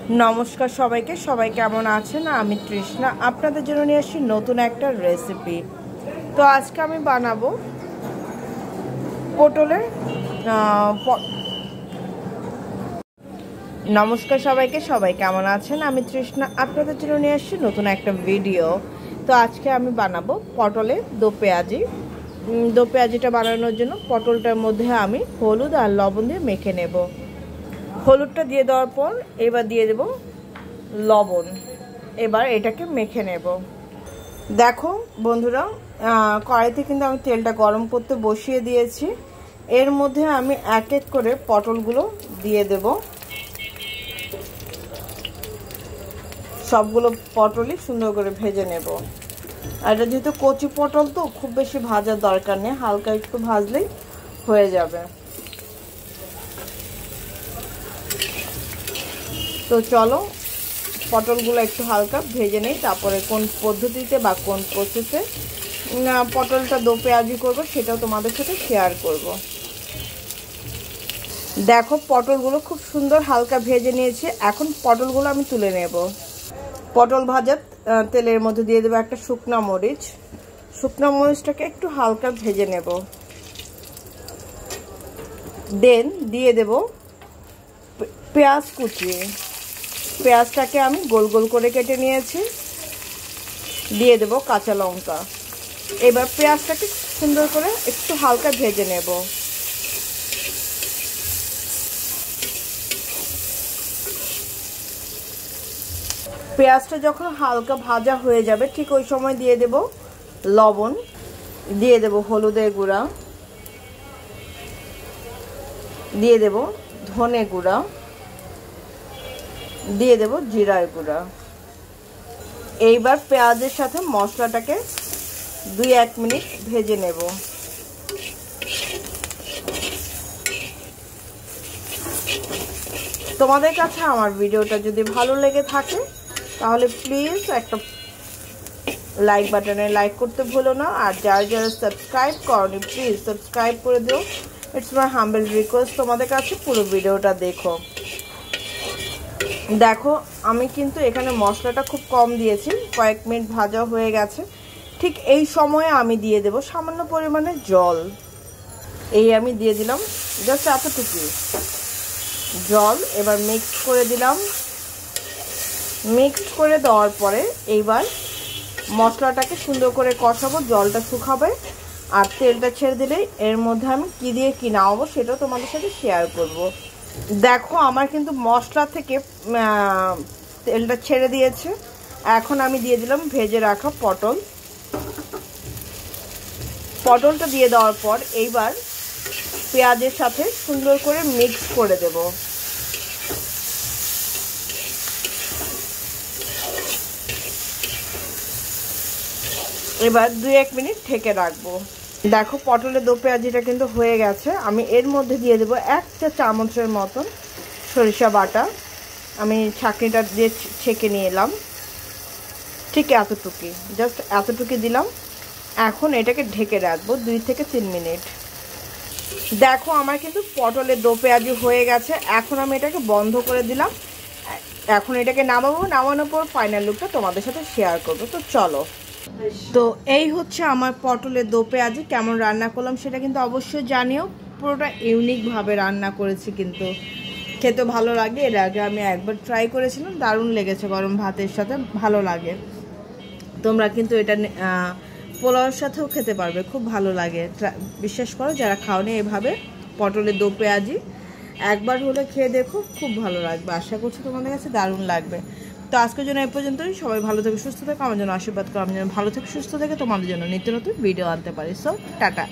नमस्कार सबाइके सबाई केमन आछेन आमी तृष्णा आपनादेर जोन्नो निये आसछि नतुन एकटा रेसिपि। तो आज के आमी बानाबो पोटलेर नमस्कार सबाइके सबाई केमन आछेन आमी तृष्णा आपनादेर जोन्नो निये आसछि नतुन एकटा भिडियो। तो आज के आमी बानाबो पटलेर दो पेঁয়াজি। दो পেঁয়াজিটা বানানোর জন্য পটলটার মধ্যে আমি হলুদ আর লবণ দিয়ে মেখে নেব। হলুদটা দিয়ে দেওয়ার পর এবার দিয়ে দেব লবণ। এবার এটাকে মেখে নেব। দেখো বন্ধুরা, কড়াইতে কিন্তু আমি তেলটা গরম করতে বসিয়ে দিয়েছি। এর মধ্যে আমি এক এক করে পটলগুলো দিয়ে দেব। সবগুলো পটলই সুন্দর করে ভেজে নেব। আর এটা যেহেতু কচি পটল তো খুব বেশি ভাজার দরকার নেই, হালকা একটু ভাজলেই হয়ে যাবে। তো চলো পটলগুলো একটু হালকা ভেজে নেই, তারপরে কোন পদ্ধতিতে বা কোন প্রসেসে পটলটা দো পেঁয়াজি করবো সেটাও তোমাদের সাথে শেয়ার করব। দেখো পটলগুলো খুব সুন্দর হালকা ভেজে নিয়েছি। এখন পটলগুলো আমি তুলে নেব। পটল ভাজা তেলের মধ্যে দিয়ে দেবো একটা শুকনা মরিচ। শুকনা মরিচটাকে একটু হালকা ভেজে নেব। দেন দিয়ে দেব পেঁয়াজ কুচি। পেঁয়াজটাকে আমি গোল গোল করে কেটে নিয়েছি। দিয়ে দেব কাঁচা লঙ্কা। এবার পেঁয়াজটাকে সুন্দর করে একটু হালকা ভেজে নেব। পেঁয়াজটা যখন হালকা ভাজা হয়ে যাবে ঠিক ওই সময় দিয়ে দেব লবণ, দিয়ে দেব হলুদের গুঁড়া, দিয়ে দেব ধনে গুঁড়া, দিয়ে দেব জিরার গুঁড়া। এইবার পেঁয়াজের সাথে মশলাটাকে 2-1 মিনিট ভেজে নেব। তোমাদের কাছে আমার ভিডিওটা যদি ভালো লেগে থাকে তাহলে প্লিজ একটা লাইক বাটনে লাইক করতে ভুলো না। আর যারা যারা সাবস্ক্রাইব করনি প্লিজ সাবস্ক্রাইব করে দিও। ইটস মাই হাম্বল রিকোয়েস্ট তোমাদের কাছে পুরো ভিডিওটা দেখো। দেখো আমি কিন্তু এখানে মশলাটা খুব কম দিয়েছি, কয়েক মিনিট ভাজা হয়ে গেছে। ঠিক এই সময়ে আমি দিয়ে দেব সামান্য পরিমাণে জল। এই আমি দিয়ে দিলাম জাস্ট এতটুকু জল। এবার মিক্স করে দিলাম। মিক্স করে দেওয়ার পরে এইবার মশলাটাকে সুন্দর করে কষাবো, জলটা শুকাবে আর তেলটা ছেড়ে দিলেই এর মধ্যে আমি কি দিয়ে কি নামাবো সেটাও তোমাদের সাথে শেয়ার করব। দেখো আমার কিন্তু মশলা থেকে তেলটা ছেড়ে দিয়েছে। এখন আমি দিয়ে দিলাম ভেজে রাখা পটল। পটলটা দিয়ে দেওয়ার পর এইবার পেঁয়াজের সাথে সুন্দর করে মিক্স করে দেব। এবার 2-1 মিনিট ঢেকে রাখবো। দেখো পটলের দো পেঁয়াজিটা কিন্তু হয়ে গেছে। আমি এর মধ্যে দিয়ে দেবো 1 চা চামচের মতন সরিষা বাটা। আমি ছাঁকনিটা দিয়ে ছেঁকে নিয়ে এলাম। ঠিক এতটুকুই, জাস্ট এতটুকু দিলাম। এখন এটাকে ঢেকে রাখবো 2 থেকে 3 মিনিট। দেখো আমার কিন্তু পটলের দো পেঁয়াজি হয়ে গেছে। এখন আমি এটাকে বন্ধ করে দিলাম। এখন এটাকে নামাবো। নামানোর পর ফাইনাল লুকটা তোমাদের সাথে শেয়ার করবো। তো চলো। তো এই হচ্ছে আমার পটলের দো পেঁয়াজি। কেমন রান্না করলাম সেটা কিন্তু অবশ্যই জানিও। পুরোটা ইউনিকভাবে রান্না করেছি, কিন্তু খেতে ভালো লাগে। এর আগে আমি একবার ট্রাই করেছিলাম, দারুণ লেগেছে। গরম ভাতের সাথে ভালো লাগে। তোমরা কিন্তু এটা পোলাওয়ের সাথেও খেতে পারবে, খুব ভালো লাগে। বিশ্বাস করো যারা খাওনি এভাবে পটলের দো পেঁয়াজি একবার হলে খেয়ে দেখো, খুব ভালো লাগবে। আশা করছি তোমাদের কাছে দারুণ লাগবে। তো আজকের জন্য এই পর্যন্তই। সবাই ভালো থেকে সুস্থ থাকে, আমার জন্য আশীর্বাদ করো। আমি যেন ভালো থেকে সুস্থ থেকে তোমাদের জন্য নিত্য নতুন ভিডিও আনতে পারি। So tata.